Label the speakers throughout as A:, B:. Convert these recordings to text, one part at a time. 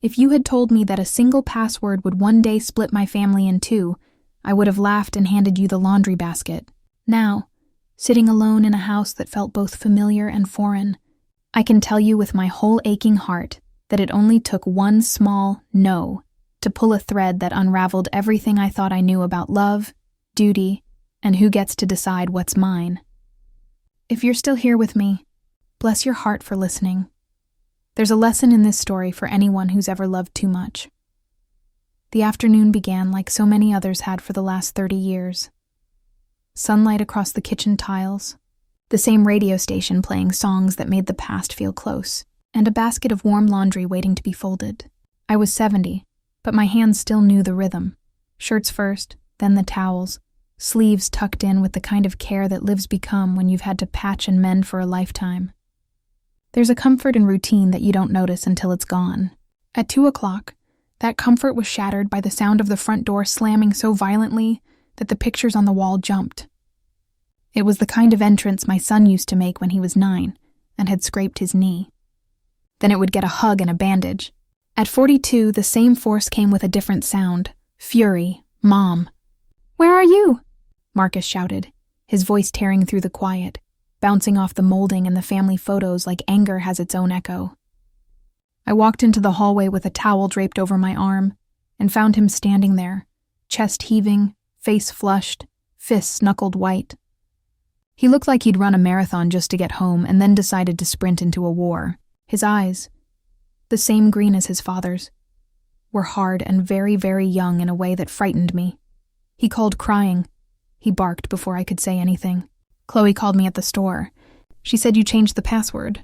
A: If you had told me that a single password would one day split my family in two, I would have laughed and handed you the laundry basket. Now, sitting alone in a house that felt both familiar and foreign, I can tell you with my whole aching heart that it only took one small no to pull a thread that unraveled everything I thought I knew about love, duty, and who gets to decide what's mine. If you're still here with me, bless your heart for listening. There's a lesson in this story for anyone who's ever loved too much. The afternoon began like so many others had for the last 30 years. Sunlight across the kitchen tiles, the same radio station playing songs that made the past feel close, and a basket of warm laundry waiting to be folded. I was 70, but my hands still knew the rhythm. Shirts first, then the towels, sleeves tucked in with the kind of care that lives become when you've had to patch and mend for a lifetime. There's a comfort in routine that you don't notice until it's gone. At 2 o'clock, that comfort was shattered by the sound of the front door slamming so violently that the pictures on the wall jumped. It was the kind of entrance my son used to make when he was 9 and had scraped his knee. Then it would get a hug and a bandage. At 42, the same force came with a different sound. Fury. Mom. "Where are you?" Marcus shouted, his voice tearing through the quiet, bouncing off the molding and the family photos like anger has its own echo. I walked into the hallway with a towel draped over my arm and found him standing there, chest heaving, face flushed, fists knuckled white. He looked like he'd run a marathon just to get home and then decided to sprint into a war. His eyes, the same green as his father's, were hard and very, very young in a way that frightened me. He called crying. He barked before I could say anything. Chloe called me at the store. She said you changed the password.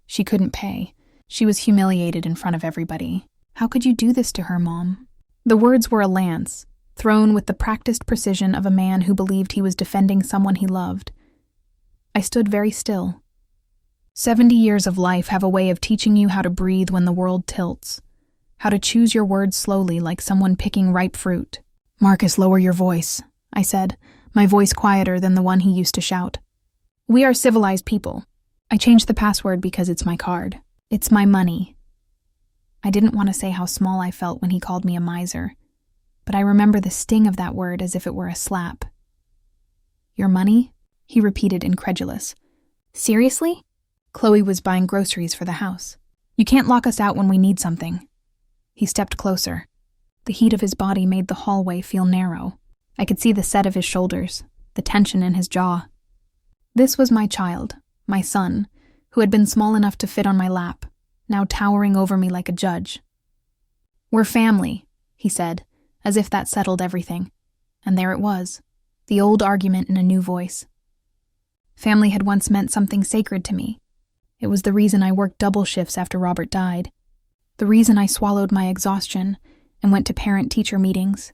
A: She couldn't pay. She was humiliated in front of everybody. How could you do this to her, Mom? The words were a lance, thrown with the practiced precision of a man who believed he was defending someone he loved. I stood very still. 70 years of life have a way of teaching you how to breathe when the world tilts, how to choose your words slowly like someone picking ripe fruit. "Marcus, lower your voice," I said, my voice quieter than the one he used to shout. "We are civilized people. I changed the password because it's my card. It's my money." I didn't want to say how small I felt when he called me a miser, but I remember the sting of that word as if it were a slap. "Your money?" he repeated, incredulous. "Seriously?" Chloe was buying groceries for the house. "You can't lock us out when we need something." He stepped closer. The heat of his body made the hallway feel narrow. I could see the set of his shoulders, the tension in his jaw. This was my child, my son, who had been small enough to fit on my lap, now towering over me like a judge. "We're family," he said, as if that settled everything. And there it was, the old argument in a new voice. Family had once meant something sacred to me. It was the reason I worked double shifts after Robert died, the reason I swallowed my exhaustion and went to parent-teacher meetings,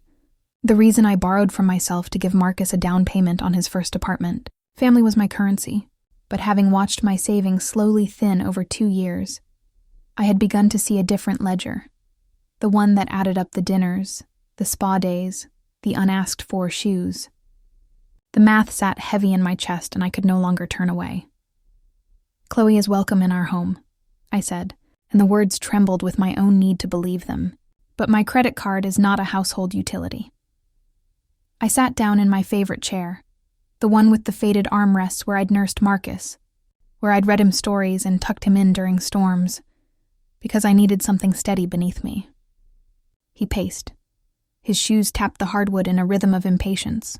A: the reason I borrowed from myself to give Marcus a down payment on his first apartment. Family was my currency, but having watched my savings slowly thin over 2 years, I had begun to see a different ledger, the one that added up the dinners, the spa days, the unasked-for shoes. The math sat heavy in my chest and I could no longer turn away. "Chloe is welcome in our home," I said, and the words trembled with my own need to believe them. "But my credit card is not a household utility." I sat down in my favorite chair, the one with the faded armrests where I'd nursed Marcus, where I'd read him stories and tucked him in during storms, because I needed something steady beneath me. He paced. His shoes tapped the hardwood in a rhythm of impatience.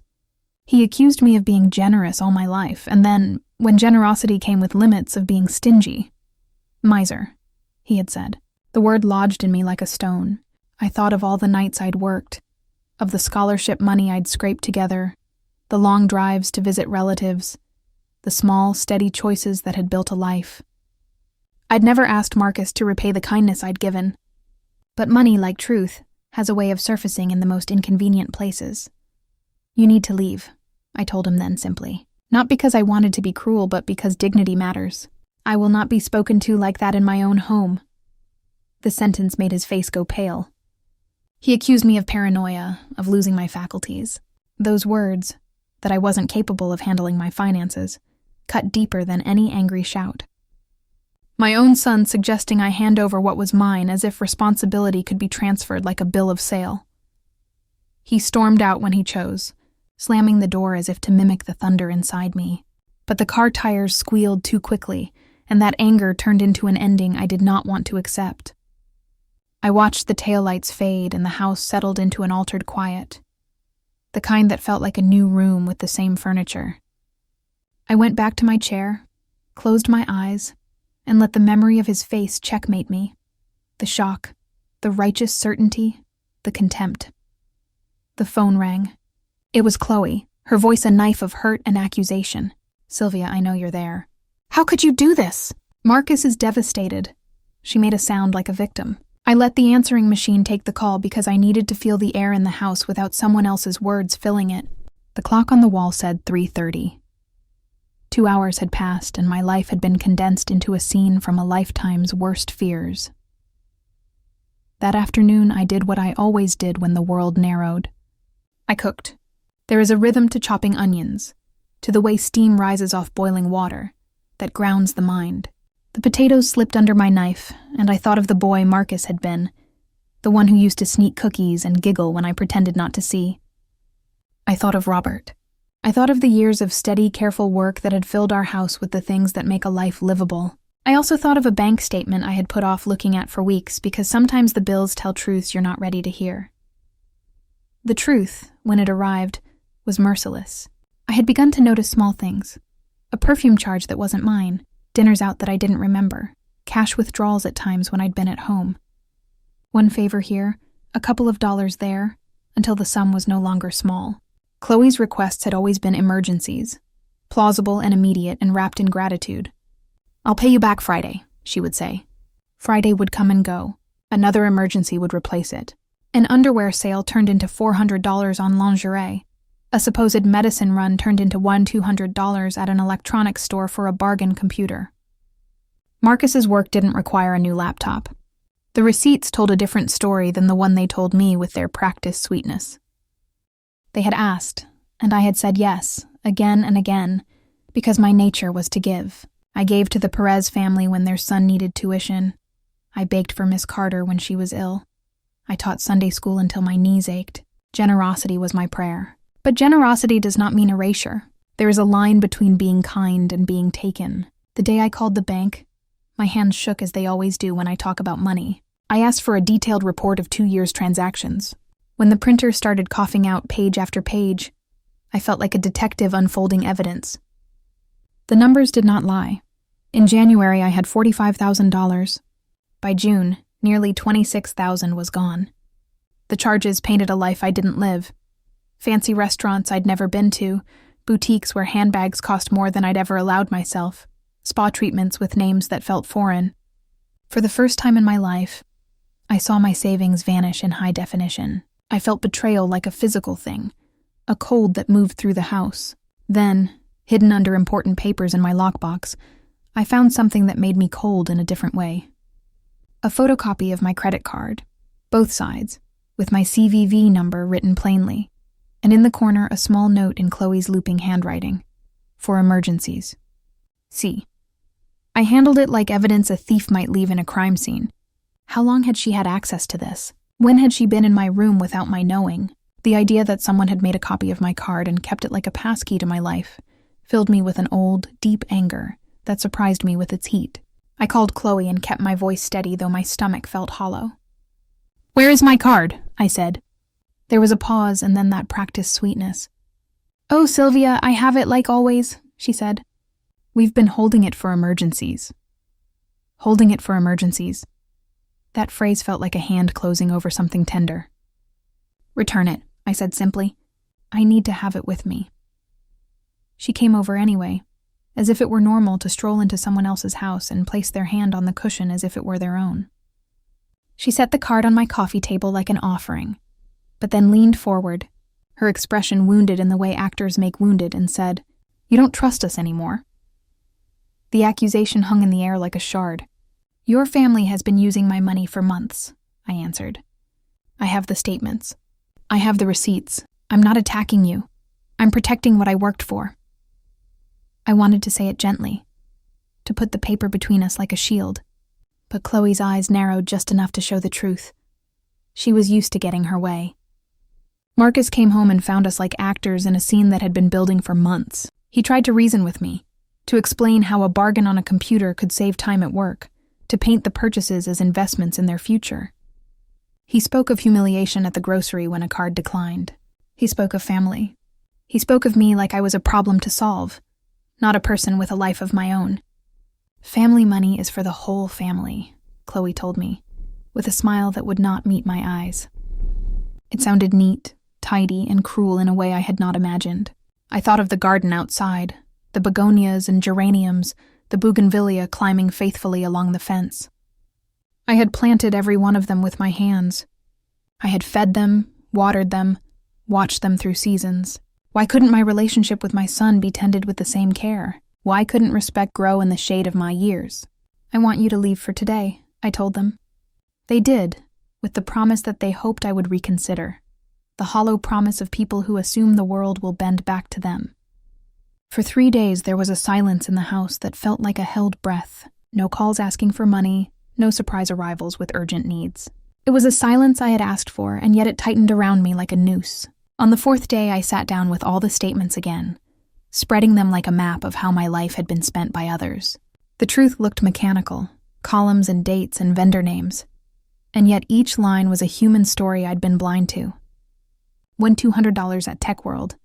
A: He accused me of being generous all my life, and then, when generosity came with limits, of being stingy. "Miser," he had said. The word lodged in me like a stone. I thought of all the nights I'd worked, of the scholarship money I'd scraped together, the long drives to visit relatives, the small, steady choices that had built a life. I'd never asked Marcus to repay the kindness I'd given. But money, like truth, has a way of surfacing in the most inconvenient places. "You need to leave," I told him then simply. Not because I wanted to be cruel, but because dignity matters. "I will not be spoken to like that in my own home." The sentence made his face go pale. He accused me of paranoia, of losing my faculties. Those words, that I wasn't capable of handling my finances, cut deeper than any angry shout. My own son suggesting I hand over what was mine as if responsibility could be transferred like a bill of sale. He stormed out when he chose, slamming the door as if to mimic the thunder inside me. But the car tires squealed too quickly, and that anger turned into an ending I did not want to accept. I watched the taillights fade and the house settled into an altered quiet, the kind that felt like a new room with the same furniture. I went back to my chair, closed my eyes, and let the memory of his face checkmate me. The shock, the righteous certainty, the contempt. The phone rang. It was Chloe, her voice a knife of hurt and accusation. "Sylvia, I know you're there." "How could you do this?" "Marcus is devastated." She made a sound like a victim. I let the answering machine take the call because I needed to feel the air in the house without someone else's words filling it. The clock on the wall said 3:30. 2 hours had passed and my life had been condensed into a scene from a lifetime's worst fears. That afternoon, I did what I always did when the world narrowed. I cooked. There is a rhythm to chopping onions, to the way steam rises off boiling water, that grounds the mind. The potatoes slipped under my knife, and I thought of the boy Marcus had been, the one who used to sneak cookies and giggle when I pretended not to see. I thought of Robert. I thought of the years of steady, careful work that had filled our house with the things that make a life livable. I also thought of a bank statement I had put off looking at for weeks because sometimes the bills tell truths you're not ready to hear. The truth, when it arrived, was merciless. I had begun to notice small things. A perfume charge that wasn't mine, dinners out that I didn't remember, cash withdrawals at times when I'd been at home. One favor here, a couple of dollars there, until the sum was no longer small. Chloe's requests had always been emergencies, plausible and immediate and wrapped in gratitude. "I'll pay you back Friday," she would say. Friday would come and go. Another emergency would replace it. An underwear sale turned into $400 on lingerie. A supposed medicine run turned into $200 at an electronics store for a bargain computer. Marcus's work didn't require a new laptop. The receipts told a different story than the one they told me with their practiced sweetness. They had asked, and I had said yes, again and again, because my nature was to give. I gave to the Perez family when their son needed tuition. I baked for Miss Carter when she was ill. I taught Sunday school until my knees ached. Generosity was my prayer. But generosity does not mean erasure. There is a line between being kind and being taken. The day I called the bank, my hands shook as they always do when I talk about money. I asked for a detailed report of 2 years' transactions. When the printer started coughing out page after page, I felt like a detective unfolding evidence. The numbers did not lie. In January, I had $45,000. By June, nearly $26,000 was gone. The charges painted a life I didn't live. Fancy restaurants I'd never been to, boutiques where handbags cost more than I'd ever allowed myself, spa treatments with names that felt foreign. For the first time in my life, I saw my savings vanish in high definition. I felt betrayal like a physical thing, a cold that moved through the house. Then, hidden under important papers in my lockbox, I found something that made me cold in a different way. A photocopy of my credit card, both sides, with my CVV number written plainly, and in the corner a small note in Chloe's looping handwriting. For emergencies. C. I handled it like evidence a thief might leave in a crime scene. How long had she had access to this? When had she been in my room without my knowing? The idea that someone had made a copy of my card and kept it like a passkey to my life filled me with an old, deep anger that surprised me with its heat. I called Chloe and kept my voice steady, though my stomach felt hollow. "Where is my card?" I said. There was a pause and then that practiced sweetness. "Oh, Sylvia, I have it like always," she said. "We've been holding it for emergencies." Holding it for emergencies. That phrase felt like a hand closing over something tender. "Return it," I said simply. "I need to have it with me." She came over anyway, as if it were normal to stroll into someone else's house and place their hand on the cushion as if it were their own. She set the card on my coffee table like an offering, but then leaned forward, her expression wounded in the way actors make wounded, and said, "You don't trust us anymore." The accusation hung in the air like a shard. "Your family has been using my money for months," I answered. "I have the statements. I have the receipts. I'm not attacking you. I'm protecting what I worked for." I wanted to say it gently, to put the paper between us like a shield. But Chloe's eyes narrowed just enough to show the truth. She was used to getting her way. Marcus came home and found us like actors in a scene that had been building for months. He tried to reason with me, to explain how a bargain on a computer could save time at work, to paint the purchases as investments in their future. He spoke of humiliation at the grocery when a card declined. He spoke of family. He spoke of me like I was a problem to solve, not a person with a life of my own. Family money is for the whole family, Chloe told me, with a smile that would not meet my eyes. It sounded neat, tidy, and cruel in a way I had not imagined. I thought of the garden outside, the begonias and geraniums, the bougainvillea climbing faithfully along the fence. I had planted every one of them with my hands. I had fed them, watered them, watched them through seasons. Why couldn't my relationship with my son be tended with the same care? Why couldn't respect grow in the shade of my years? I want you to leave for today, I told them. They did, with the promise that they hoped I would reconsider. The hollow promise of people who assume the world will bend back to them. For 3 days there was a silence in the house that felt like a held breath. No calls asking for money, no surprise arrivals with urgent needs. It was a silence I had asked for, and yet it tightened around me like a noose. On the 4th day I sat down with all the statements again, spreading them like a map of how my life had been spent by others. The truth looked mechanical, columns and dates and vendor names, and yet each line was a human story I'd been blind to. Won $200 at Tech World,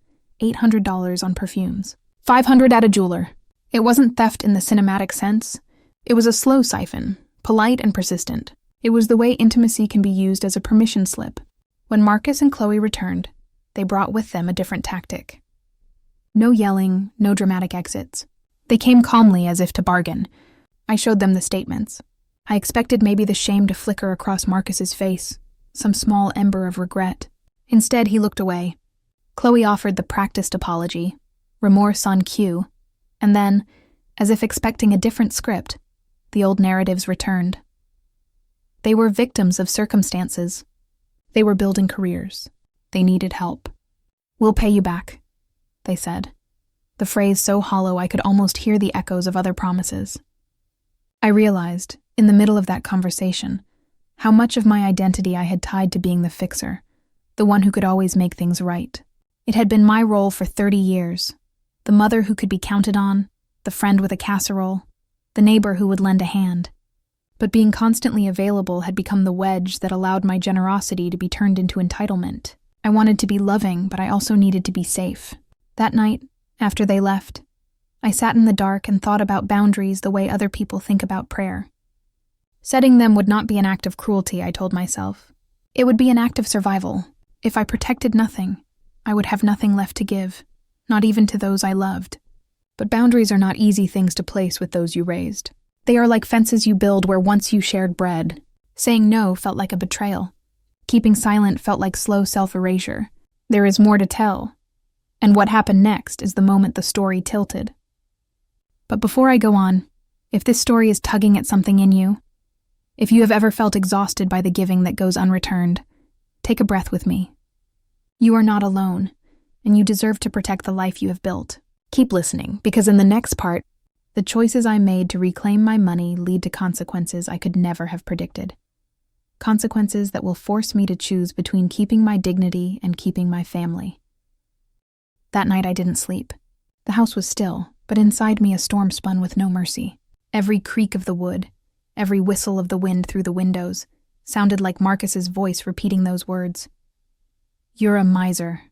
A: $800 on perfumes, $500 at a jeweler. It wasn't theft in the cinematic sense. It was a slow siphon, polite and persistent. It was the way intimacy can be used as a permission slip. When Marcus and Chloe returned, they brought with them a different tactic. No yelling, no dramatic exits. They came calmly as if to bargain. I showed them the statements. I expected maybe the shame to flicker across Marcus's face, some small ember of regret. Instead, he looked away. Chloe offered the practiced apology, remorse on cue, and then, as if expecting a different script, the old narratives returned. They were victims of circumstances. They were building careers. They needed help. "We'll pay you back," they said, the phrase so hollow I could almost hear the echoes of other promises. I realized, in the middle of that conversation, how much of my identity I had tied to being the fixer, the one who could always make things right. It had been my role for 30 years, the mother who could be counted on, the friend with a casserole, the neighbor who would lend a hand. But being constantly available had become the wedge that allowed my generosity to be turned into entitlement. I wanted to be loving, but I also needed to be safe. That night, after they left, I sat in the dark and thought about boundaries the way other people think about prayer. Setting them would not be an act of cruelty, I told myself. It would be an act of survival. If I protected nothing, I would have nothing left to give, not even to those I loved. But boundaries are not easy things to place with those you raised. They are like fences you build where once you shared bread. Saying no felt like a betrayal. Keeping silent felt like slow self-erasure. There is more to tell, and what happened next is the moment the story tilted. But before I go on, if this story is tugging at something in you, if you have ever felt exhausted by the giving that goes unreturned, take a breath with me. You are not alone, and you deserve to protect the life you have built. Keep listening, because in the next part, the choices I made to reclaim my money lead to consequences I could never have predicted. Consequences that will force me to choose between keeping my dignity and keeping my family. That night I didn't sleep. The house was still, but inside me a storm spun with no mercy. Every creak of the wood, every whistle of the wind through the windows, sounded like Marcus's voice repeating those words. "You're a miser.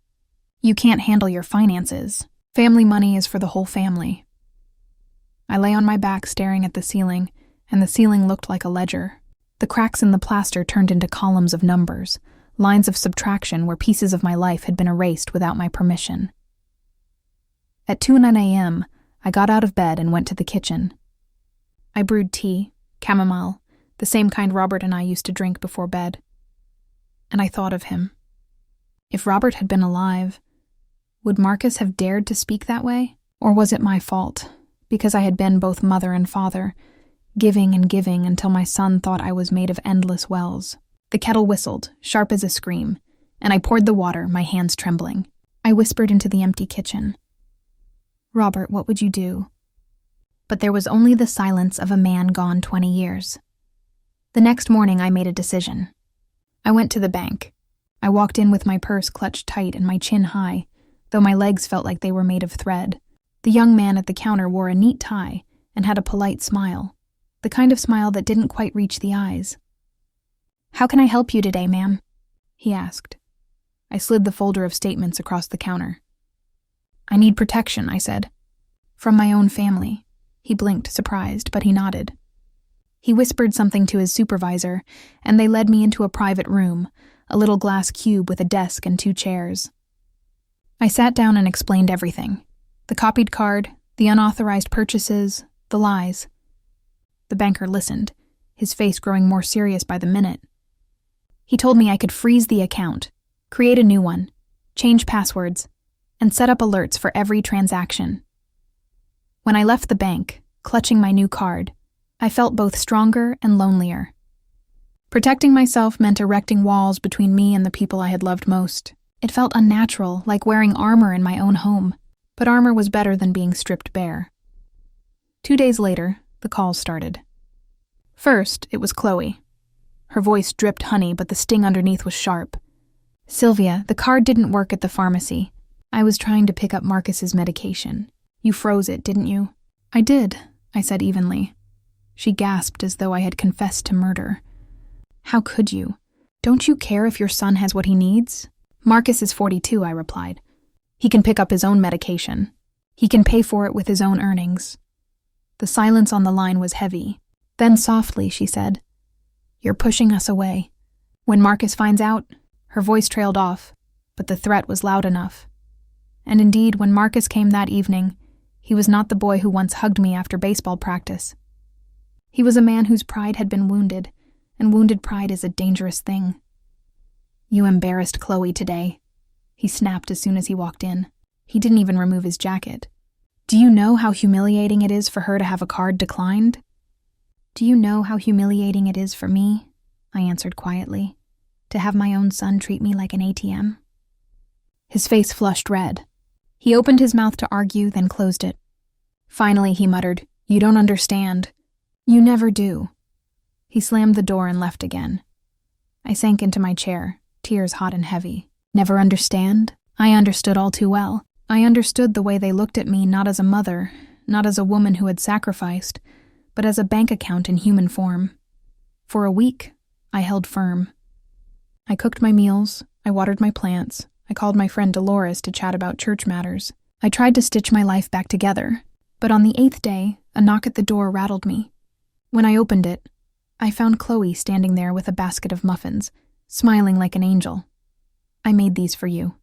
A: You can't handle your finances. Family money is for the whole family." I lay on my back staring at the ceiling, and the ceiling looked like a ledger. The cracks in the plaster turned into columns of numbers, lines of subtraction where pieces of my life had been erased without my permission. At 2:09 a.m., I got out of bed and went to the kitchen. I brewed tea, chamomile, the same kind Robert and I used to drink before bed. And I thought of him. If Robert had been alive, would Marcus have dared to speak that way? Or was it my fault, because I had been both mother and father, giving and giving until my son thought I was made of endless wells? The kettle whistled, sharp as a scream, and I poured the water, my hands trembling. I whispered into the empty kitchen. "Robert, what would you do?" but there was only the silence of a man gone 20 years. The next morning, I made a decision. I went to the bank. I walked in with my purse clutched tight and my chin high, though my legs felt like they were made of thread. The young man at the counter wore a neat tie and had a polite smile, the kind of smile that didn't quite reach the eyes. "How can I help you today, ma'am?" he asked. I slid the folder of statements across the counter. "I need protection," I said. "From my own family." He blinked, surprised, but he nodded. He whispered something to his supervisor, and they led me into a private room, a little glass cube with a desk and 2 chairs. I sat down and explained everything. The copied card, the unauthorized purchases, the lies. The banker listened, his face growing more serious by the minute. He told me I could freeze the account, create a new one, change passwords, and set up alerts for every transaction. When I left the bank, clutching my new card, I felt both stronger and lonelier. Protecting myself meant erecting walls between me and the people I had loved most. It felt unnatural, like wearing armor in my own home, but armor was better than being stripped bare. 2 days later, the calls started. First, it was Chloe. Her voice dripped honey, but the sting underneath was sharp. "Sylvia, the card didn't work at the pharmacy. I was trying to pick up Marcus's medication. You froze it, didn't you?" "I did," I said evenly. She gasped as though I had confessed to murder. "How could you? Don't you care if your son has what he needs?" "Marcus is 42, I replied. "He can pick up his own medication. He can pay for it with his own earnings." The silence on the line was heavy. Then softly, she said, "You're pushing us away. When Marcus finds out," her voice trailed off, but the threat was loud enough. And indeed, when Marcus came that evening, he was not the boy who once hugged me after baseball practice. He was a man whose pride had been wounded, and wounded pride is a dangerous thing. "You embarrassed Chloe today," he snapped as soon as he walked in. He didn't even remove his jacket. "Do you know how humiliating it is for her to have a card declined?" "Do you know how humiliating it is for me?" I answered quietly. "To have my own son treat me like an ATM?" His face flushed red. He opened his mouth to argue, then closed it. Finally, he muttered, "You don't understand." "You never do." He slammed the door and left again. I sank into my chair, tears hot and heavy. Never understand? I understood all too well. I understood the way they looked at me, not as a mother, not as a woman who had sacrificed, but as a bank account in human form. For a week, I held firm. I cooked my meals, I watered my plants, I called my friend Dolores to chat about church matters. I tried to stitch my life back together, but on the 8th day, a knock at the door rattled me. When I opened it, I found Chloe standing there with a basket of muffins, smiling like an angel. "I made these for you,"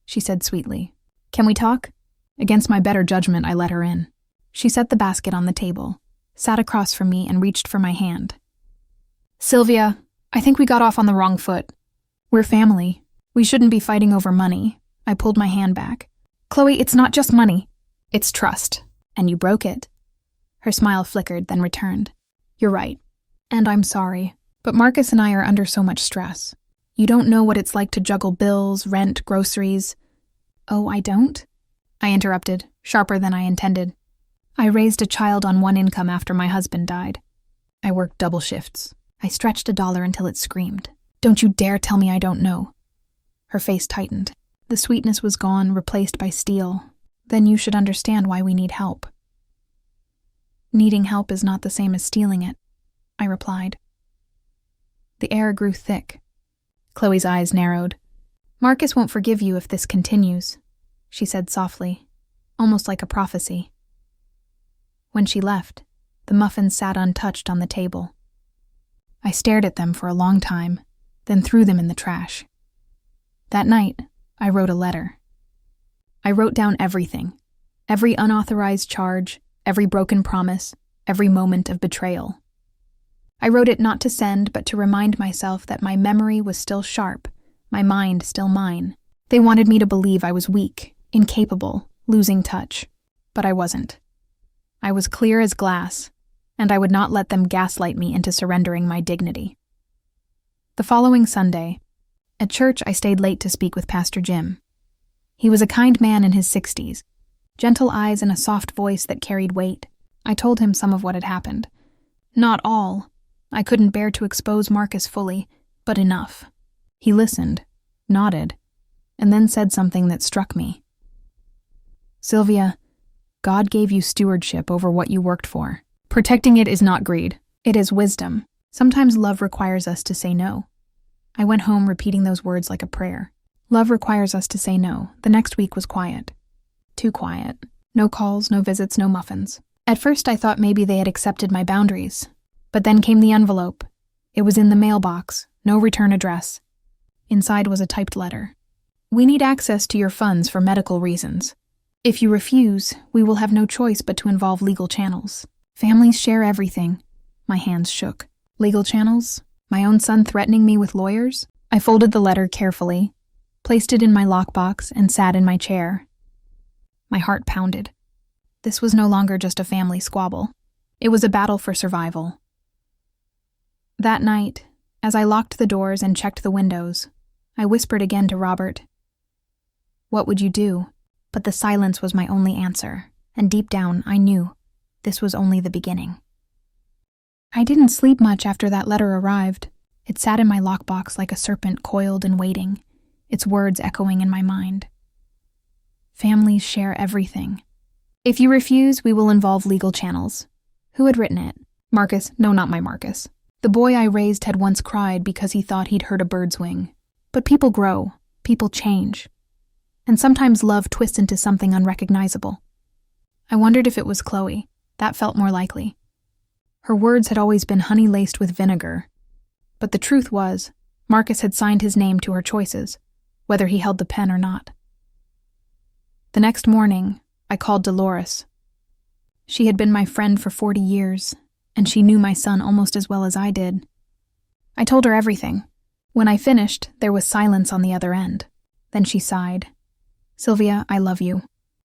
A: she said sweetly. "Can we talk?" Against my better judgment, I let her in. She set the basket on the table, sat across from me, and reached for my hand. "Sylvia, I think we got off on the wrong foot. We're family. We shouldn't be fighting over money." I pulled my hand back. "Chloe, it's not just money. It's trust. And you broke it." Her smile flickered, then returned. "You're right. And I'm sorry. But Marcus and I are under so much stress. You don't know what it's like to juggle bills, rent, groceries." "Oh, I don't?" I interrupted, sharper than I intended. "I raised a child on one income after my husband died. I worked double shifts. I stretched $1 until it screamed. Don't you dare tell me I don't know." Her face tightened. The sweetness was gone, replaced by steel. "Then you should understand why we need help." "Needing help is not the same as stealing it," I replied. The air grew thick. Chloe's eyes narrowed. "Marcus won't forgive you if this continues," she said softly, almost like a prophecy. When she left, the muffins sat untouched on the table. I stared at them for a long time, then threw them in the trash. That night, I wrote a letter. I wrote down everything, every unauthorized charge, every broken promise, every moment of betrayal. I wrote it not to send, but to remind myself that my memory was still sharp, my mind still mine. They wanted me to believe I was weak, incapable, losing touch. But I wasn't. I was clear as glass, and I would not let them gaslight me into surrendering my dignity. The following Sunday, at church I stayed late to speak with Pastor Jim. He was a kind man in his 60s, gentle eyes and a soft voice that carried weight. I told him some of what had happened. Not all. I couldn't bear to expose Marcus fully, but enough. He listened, nodded, and then said something that struck me. Sylvia, God gave you stewardship over what you worked for. Protecting it is not greed. It is wisdom. Sometimes love requires us to say no. I went home repeating those words like a prayer. Love requires us to say no. The next week was quiet. Too quiet. No calls, no visits, no muffins. At first I thought maybe they had accepted my boundaries. But then came the envelope. It was in the mailbox, no return address. Inside was a typed letter. We need access to your funds for medical reasons. If you refuse, we will have no choice but to involve legal channels. Families share everything. My hands shook. Legal channels? My own son threatening me with lawyers? I folded the letter carefully, placed it in my lockbox, and sat in my chair. My heart pounded. This was no longer just a family squabble. It was a battle for survival. That night, as I locked the doors and checked the windows, I whispered again to Robert. What would you do? But the silence was my only answer, and deep down I knew this was only the beginning. I didn't sleep much after that letter arrived. It sat in my lockbox like a serpent coiled and waiting, its words echoing in my mind. Families share everything. If you refuse, we will involve legal channels. Who had written it? Marcus? No, not my Marcus. The boy I raised had once cried because he thought he'd heard a bird's wing. But people grow, people change. And sometimes love twists into something unrecognizable. I wondered if it was Chloe. That felt more likely. Her words had always been honey-laced with vinegar. But the truth was, Marcus had signed his name to her choices, whether he held the pen or not. The next morning, I called Dolores. She had been my friend for 40 years, and she knew my son almost as well as I did. I told her everything. When I finished, there was silence on the other end. Then she sighed. Sylvia, I love you.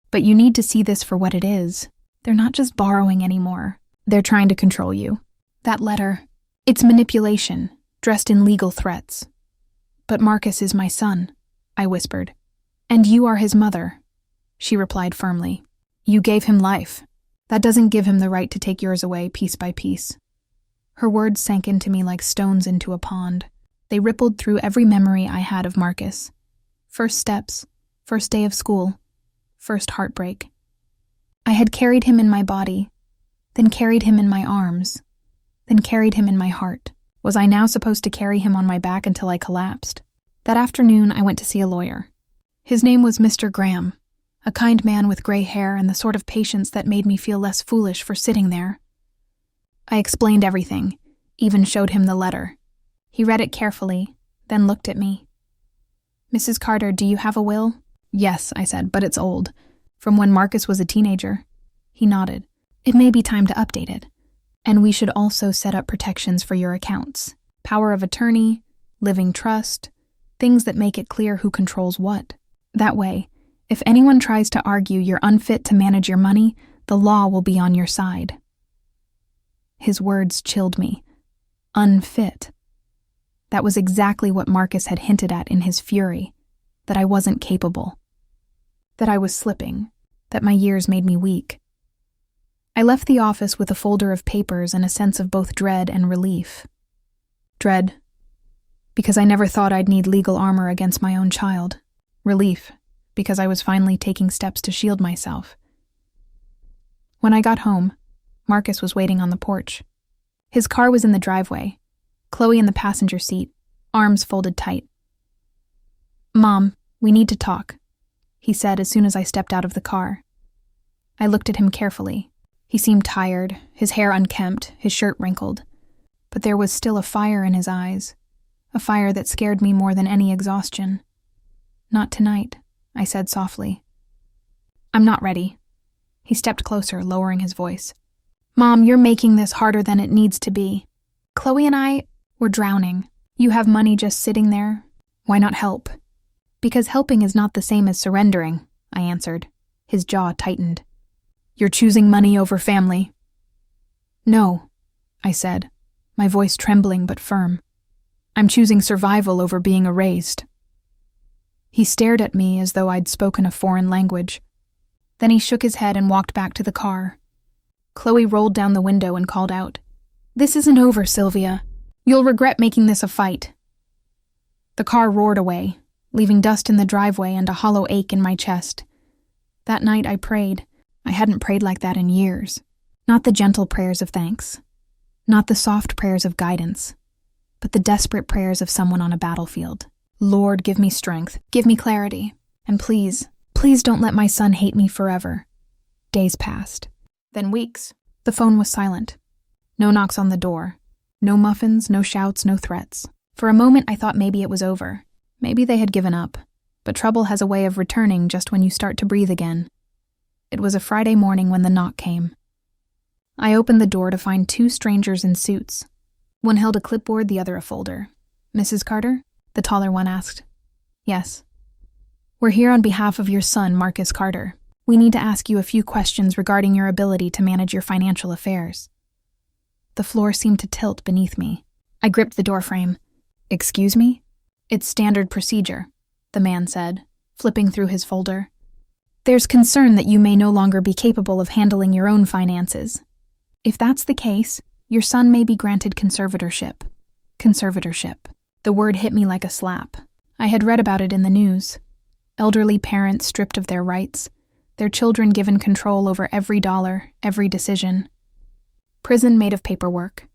A: But you need to see this for what it is. They're not just borrowing anymore. They're trying to control you. That letter, it's manipulation, dressed in legal threats. But Marcus is my son, I whispered. And you are his mother, she replied firmly. You gave him life. That doesn't give him the right to take yours away piece by piece. Her words sank into me like stones into a pond. They rippled through every memory I had of Marcus. First steps, first day of school, first heartbreak. I had carried him in my body, then carried him in my arms, then carried him in my heart. Was I now supposed to carry him on my back until I collapsed? That afternoon, I went to see a lawyer. His name was Mr. Graham, a kind man with gray hair and the sort of patience that made me feel less foolish for sitting there. I explained everything, even showed him the letter. He read it carefully, then looked at me. Mrs. Carter, do you have a will? Yes, I said, but it's old, from when Marcus was a teenager. He nodded. It may be time to update it. And we should also set up protections for your accounts. Power of attorney, living trust, things that make it clear who controls what. That way, if anyone tries to argue you're unfit to manage your money, the law will be on your side. His words chilled me. Unfit. That was exactly what Marcus had hinted at in his fury, that I wasn't capable, that I was slipping, that my years made me weak. I left the office with a folder of papers and a sense of both dread and relief. Dread, because I never thought I'd need legal armor against my own child. Relief, because I was finally taking steps to shield myself. When I got home, Marcus was waiting on the porch. His car was in the driveway, Chloe in the passenger seat, arms folded tight. Mom, we need to talk, he said as soon as I stepped out of the car. I looked at him carefully. He seemed tired, his hair unkempt, his shirt wrinkled. But there was still a fire in his eyes, a fire that scared me more than any exhaustion. Not tonight, I said softly. I'm not ready. He stepped closer, lowering his voice. Mom, you're making this harder than it needs to be. Chloe and I, we're drowning. You have money just sitting there. Why not help? Because helping is not the same as surrendering, I answered. His jaw tightened. You're choosing money over family. No, I said, my voice trembling but firm. I'm choosing survival over being erased. He stared at me as though I'd spoken a foreign language. Then he shook his head and walked back to the car. Chloe rolled down the window and called out, "This isn't over, Sylvia. You'll regret making this a fight." The car roared away, leaving dust in the driveway and a hollow ache in my chest. That night I prayed. I hadn't prayed like that in years. Not the gentle prayers of thanks. Not the soft prayers of guidance. But the desperate prayers of someone on a battlefield. Lord, give me strength. Give me clarity. And please, please don't let my son hate me forever. Days passed. Then weeks. The phone was silent. No knocks on the door. No muffins, no shouts, no threats. For a moment I thought maybe it was over. Maybe they had given up. But trouble has a way of returning just when you start to breathe again. It was a Friday morning when the knock came. I opened the door to find two strangers in suits. One held a clipboard, the other a folder. "Mrs. Carter?" the taller one asked. "Yes." "We're here on behalf of your son, Marcus Carter. We need to ask you a few questions regarding your ability to manage your financial affairs." The floor seemed to tilt beneath me. I gripped the doorframe. "Excuse me?" "It's standard procedure," the man said, flipping through his folder. "There's concern that you may no longer be capable of handling your own finances. If that's the case, your son may be granted conservatorship." Conservatorship. The word hit me like a slap. I had read about it in the news. Elderly parents stripped of their rights, their children given control over every dollar, every decision. Prison made of paperwork.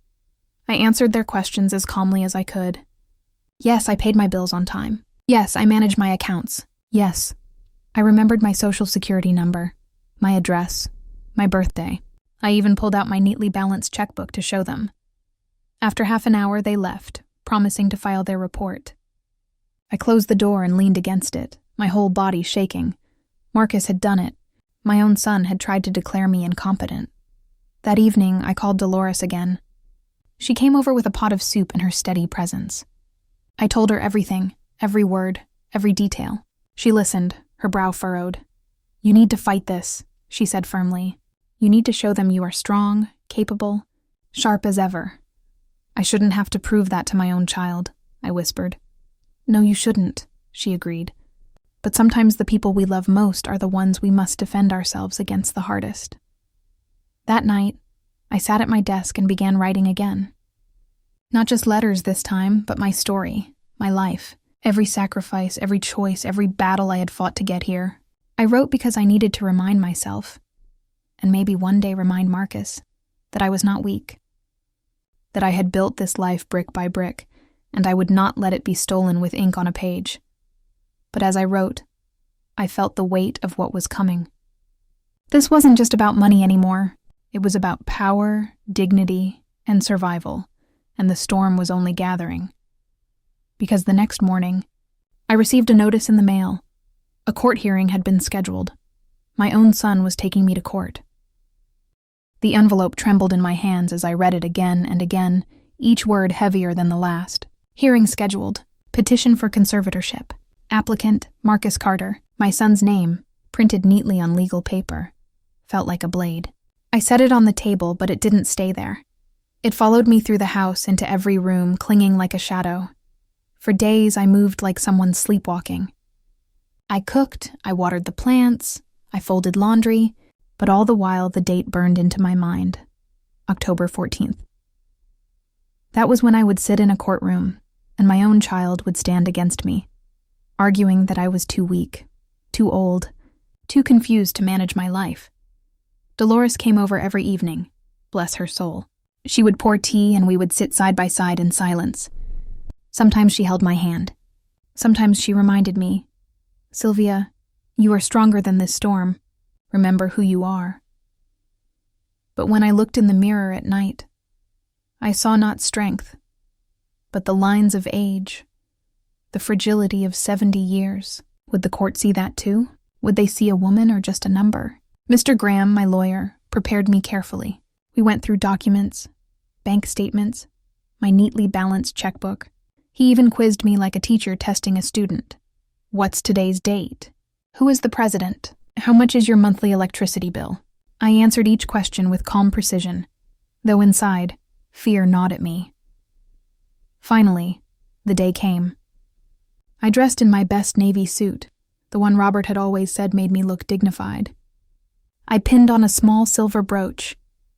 A: I answered their questions as calmly as I could. Yes, I paid my bills on time. Yes, I managed my accounts. Yes, I remembered my social security number, my address, my birthday. I even pulled out my neatly balanced checkbook to show them. After half an hour, they left, promising to file their report. I closed the door and leaned against it, my whole body shaking. Marcus had done it. My own son had tried to declare me incompetent. That evening, I called Dolores again. She came over with a pot of soup in her steady presence. I told her everything, every word, every detail. She listened, her brow furrowed. "You need to fight this," she said firmly. "You need to show them you are strong, capable, sharp as ever." "I shouldn't have to prove that to my own child," I whispered. "No, you shouldn't," she agreed. "But sometimes the people we love most are the ones we must defend ourselves against the hardest." That night, I sat at my desk and began writing again. Not just letters this time, but my story, my life, every sacrifice, every choice, every battle I had fought to get here. I wrote because I needed to remind myself, and maybe one day remind Marcus, that I was not weak, that I had built this life brick by brick, and I would not let it be stolen with ink on a page. But as I wrote, I felt the weight of what was coming. This wasn't just about money anymore. It was about power, dignity, and survival, and the storm was only gathering. Because the next morning, I received a notice in the mail. A court hearing had been scheduled. My own son was taking me to court. The envelope trembled in my hands as I read it again and again, each word heavier than the last. Hearing scheduled. Petition for conservatorship. Applicant, Marcus Carter. My son's name, printed neatly on legal paper. Felt like a blade. I set it on the table, but it didn't stay there. It followed me through the house into every room, clinging like a shadow. For days, I moved like someone sleepwalking. I cooked, I watered the plants, I folded laundry, but all the while the date burned into my mind. October 14th. That was when I would sit in a courtroom, and my own child would stand against me, arguing that I was too weak, too old, too confused to manage my life. Dolores came over every evening, bless her soul. She would pour tea and we would sit side by side in silence. Sometimes she held my hand. Sometimes she reminded me, "Sylvia, you are stronger than this storm. Remember who you are." But when I looked in the mirror at night, I saw not strength, but the lines of age, the fragility of 70 years. Would the court see that too? Would they see a woman or just a number? Mr. Graham, my lawyer, prepared me carefully. We went through documents, bank statements, my neatly balanced checkbook. He even quizzed me like a teacher testing a student. What's today's date? Who is the president? How much is your monthly electricity bill? I answered each question with calm precision, though inside, fear gnawed at me. Finally, the day came. I dressed in my best navy suit, the one Robert had always said made me look dignified. I pinned on a small silver brooch,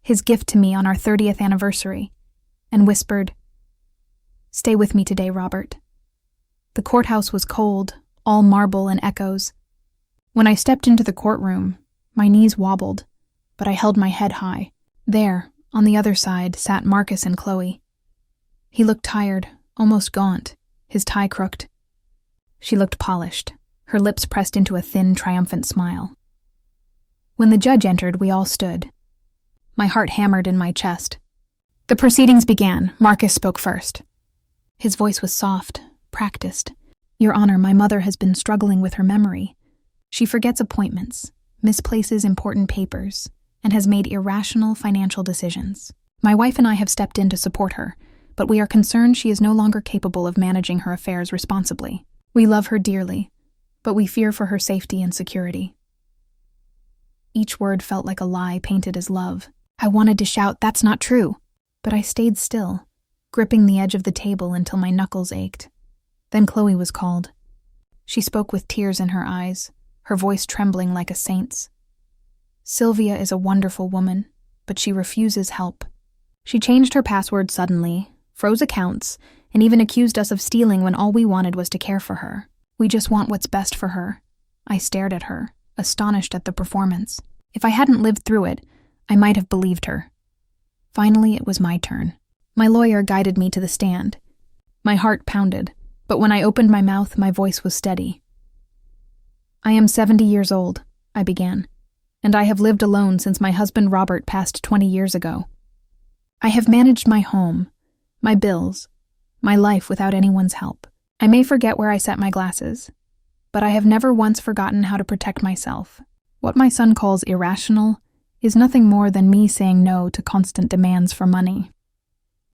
A: his gift to me on our 30th anniversary, and whispered, "Stay with me today, Robert." The courthouse was cold, all marble and echoes. When I stepped into the courtroom, my knees wobbled, but I held my head high. There, on the other side, sat Marcus and Chloe. He looked tired, almost gaunt, his tie crooked. She looked polished, her lips pressed into a thin, triumphant smile. When the judge entered, we all stood. My heart hammered in my chest. The proceedings began. Marcus spoke first. His voice was soft, practiced. "Your Honor, my mother has been struggling with her memory. She forgets appointments, misplaces important papers, and has made irrational financial decisions. My wife and I have stepped in to support her, but we are concerned she is no longer capable of managing her affairs responsibly. We love her dearly, but we fear for her safety and security." Each word felt like a lie painted as love. I wanted to shout, "That's not true," but I stayed still, gripping the edge of the table until my knuckles ached. Then Chloe was called. She spoke with tears in her eyes, her voice trembling like a saint's. "Sylvia is a wonderful woman, but she refuses help. She changed her password suddenly, froze accounts, and even accused us of stealing when all we wanted was to care for her. We just want what's best for her." I stared at her, astonished at the performance. If I hadn't lived through it, I might have believed her. Finally, it was my turn. My lawyer guided me to the stand. My heart pounded, but when I opened my mouth, my voice was steady. "I am 70 years old," I began, "and I have lived alone since my husband Robert passed 20 years ago. I have managed my home, my bills, my life without anyone's help. I may forget where I set my glasses, but I have never once forgotten how to protect myself. What my son calls irrational is nothing more than me saying no to constant demands for money.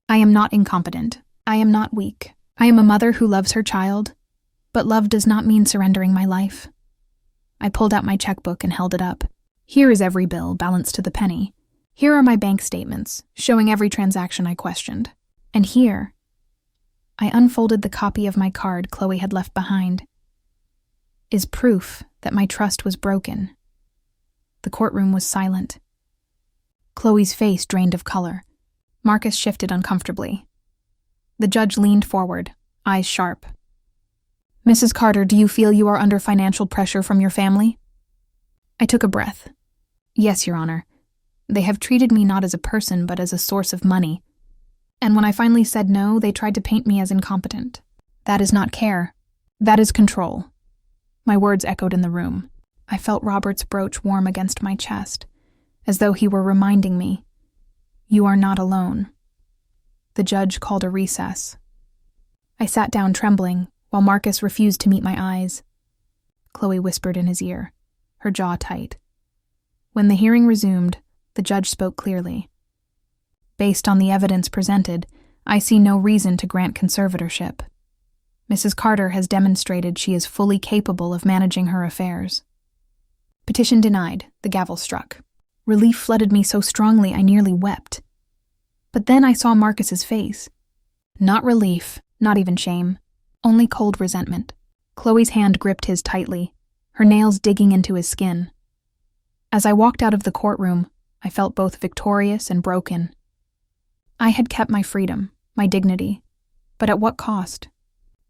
A: I am not incompetent. I am not weak. I am a mother who loves her child, but love does not mean surrendering my life." I pulled out my checkbook and held it up. Here is every bill, balanced to the penny. Here are my bank statements, showing every transaction I questioned. And here, I unfolded the copy of my card Chloe had left behind, is proof that my trust was broken. The courtroom was silent. Chloe's face drained of color. Marcus shifted uncomfortably. The judge leaned forward, eyes sharp. "Mrs. Carter, do you feel you are under financial pressure from your family?" I took a breath. "Yes, Your Honor. They have treated me not as a person, but as a source of money. And when I finally said no, they tried to paint me as incompetent. That is not care. That is control." My words echoed in the room. I felt Robert's brooch warm against my chest, as though he were reminding me, "You are not alone." The judge called a recess. I sat down trembling, while Marcus refused to meet my eyes. Chloe whispered in his ear, her jaw tight. When the hearing resumed, the judge spoke clearly. "Based on the evidence presented, I see no reason to grant conservatorship. Mrs. Carter has demonstrated she is fully capable of managing her affairs." Petition denied, the gavel struck. Relief flooded me so strongly I nearly wept. But then I saw Marcus's face. Not relief, not even shame, only cold resentment. Chloe's hand gripped his tightly, her nails digging into his skin. As I walked out of the courtroom, I felt both victorious and broken. I had kept my freedom, my dignity, but at what cost?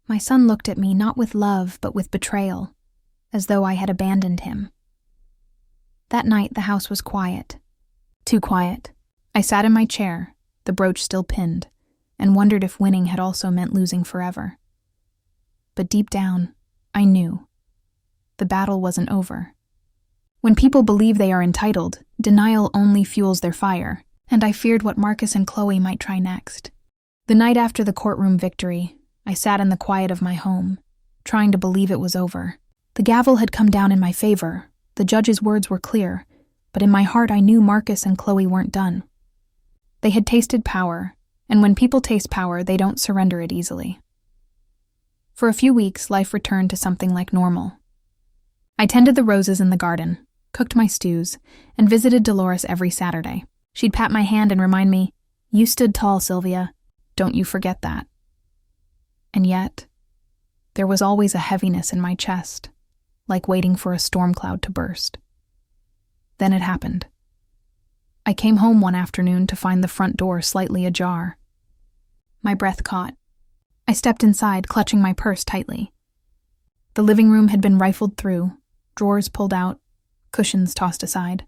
A: My son looked at me not with love, but with betrayal, as though I had abandoned him. That night, the house was quiet. Too quiet. I sat in my chair, the brooch still pinned, and wondered if winning had also meant losing forever. But deep down, I knew. The battle wasn't over. When people believe they are entitled, denial only fuels their fire, and I feared what Marcus and Chloe might try next. The night after the courtroom victory, I sat in the quiet of my home, trying to believe it was over. The gavel had come down in my favor. The judge's words were clear, but in my heart I knew Marcus and Chloe weren't done. They had tasted power, and when people taste power, they don't surrender it easily. For a few weeks, life returned to something like normal. I tended the roses in the garden, cooked my stews, and visited Dolores every Saturday. She'd pat my hand and remind me, "You stood tall, Sylvia. Don't you forget that." And yet, there was always a heaviness in my chest, like waiting for a storm cloud to burst. Then it happened. I came home one afternoon to find the front door slightly ajar. My breath caught. I stepped inside, clutching my purse tightly. The living room had been rifled through, drawers pulled out, cushions tossed aside.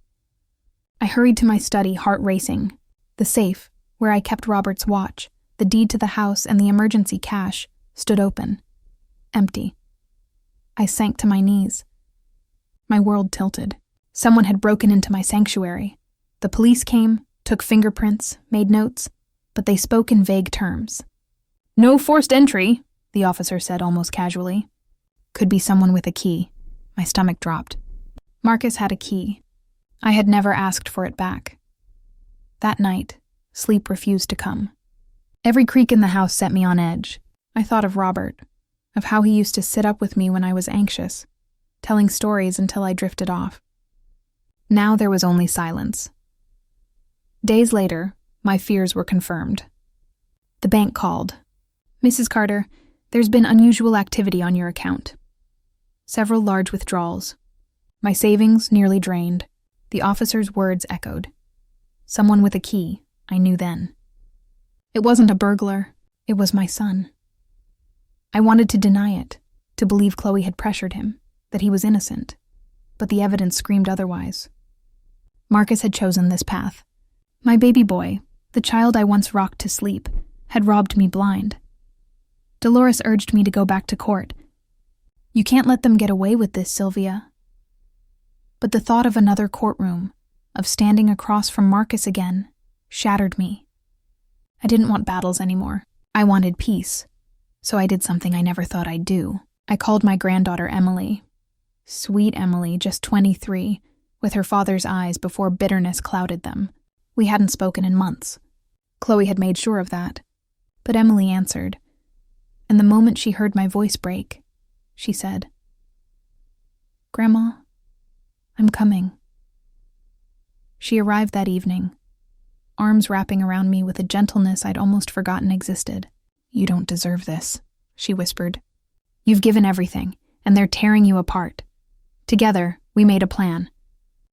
A: I hurried to my study, heart racing. The safe, where I kept Robert's watch, the deed to the house, and the emergency cash, stood open. Empty. I sank to my knees. My world tilted. Someone had broken into my sanctuary. The police came, took fingerprints, made notes, but they spoke in vague terms. "No forced entry," the officer said almost casually. Could be someone with a key. My stomach dropped. Marcus had a key. I had never asked for it back. That night, sleep refused to come. Every creak in the house set me on edge. I thought of Robert, of how he used to sit up with me when I was anxious, telling stories until I drifted off. Now there was only silence. Days later, my fears were confirmed. The bank called. "Mrs. Carter, there's been unusual activity on your account." Several large withdrawals. My savings nearly drained. The officer's words echoed. Someone with a key, I knew then. It wasn't a burglar, it was my son. I wanted to deny it, to believe Chloe had pressured him, that he was innocent, but the evidence screamed otherwise. Marcus had chosen this path. My baby boy, the child I once rocked to sleep, had robbed me blind. Dolores urged me to go back to court. "You can't let them get away with this, Sylvia." But the thought of another courtroom, of standing across from Marcus again, shattered me. I didn't want battles anymore. I wanted peace. So I did something I never thought I'd do. I called my granddaughter Emily. Sweet Emily, just 23, with her father's eyes before bitterness clouded them. We hadn't spoken in months. Chloe had made sure of that. But Emily answered. And the moment she heard my voice break, she said, "Grandma, I'm coming." She arrived that evening, arms wrapping around me with a gentleness I'd almost forgotten existed. "You don't deserve this," she whispered. "You've given everything, and they're tearing you apart." Together, we made a plan.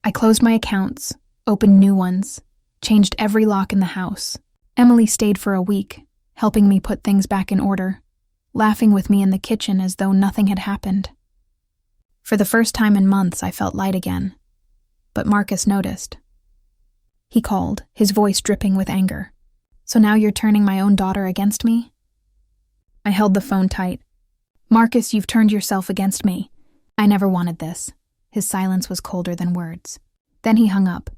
A: I closed my accounts, opened new ones, changed every lock in the house. Emily stayed for a week, helping me put things back in order, laughing with me in the kitchen as though nothing had happened. For the first time in months, I felt light again. But Marcus noticed. He called, his voice dripping with anger. "So now you're turning my own daughter against me?" I held the phone tight. "Marcus, you've turned yourself against me. I never wanted this." His silence was colder than words. Then he hung up.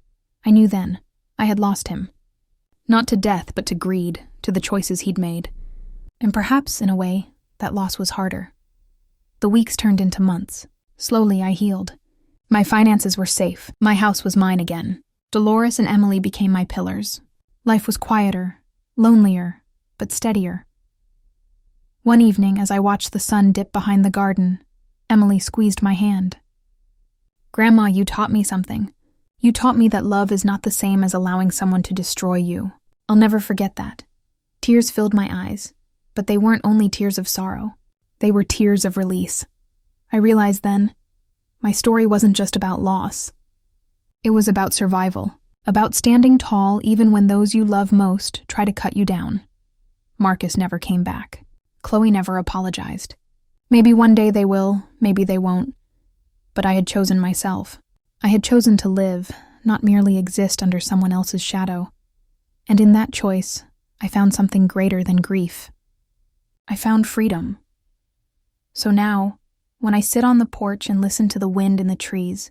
A: I knew then. I had lost him. Not to death, but to greed, to the choices he'd made. And perhaps, in a way, that loss was harder. The weeks turned into months. Slowly, I healed. My finances were safe. My house was mine again. Dolores and Emily became my pillars. Life was quieter, lonelier, but steadier. One evening, as I watched the sun dip behind the garden, Emily squeezed my hand. "Grandma, you taught me something. You taught me that love is not the same as allowing someone to destroy you. I'll never forget that." Tears filled my eyes, but they weren't only tears of sorrow. They were tears of release. I realized then, my story wasn't just about loss. It was about survival, about standing tall even when those you love most try to cut you down. Marcus never came back. Chloe never apologized. Maybe one day they will, maybe they won't. But I had chosen myself. I had chosen to live, not merely exist under someone else's shadow. And in that choice, I found something greater than grief. I found freedom. So now, when I sit on the porch and listen to the wind in the trees,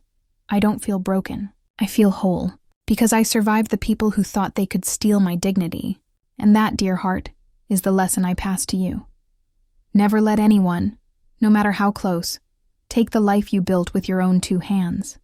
A: I don't feel broken. I feel whole, because I survived the people who thought they could steal my dignity. And that, dear heart, is the lesson I pass to you. Never let anyone, no matter how close, take the life you built with your own 2 hands.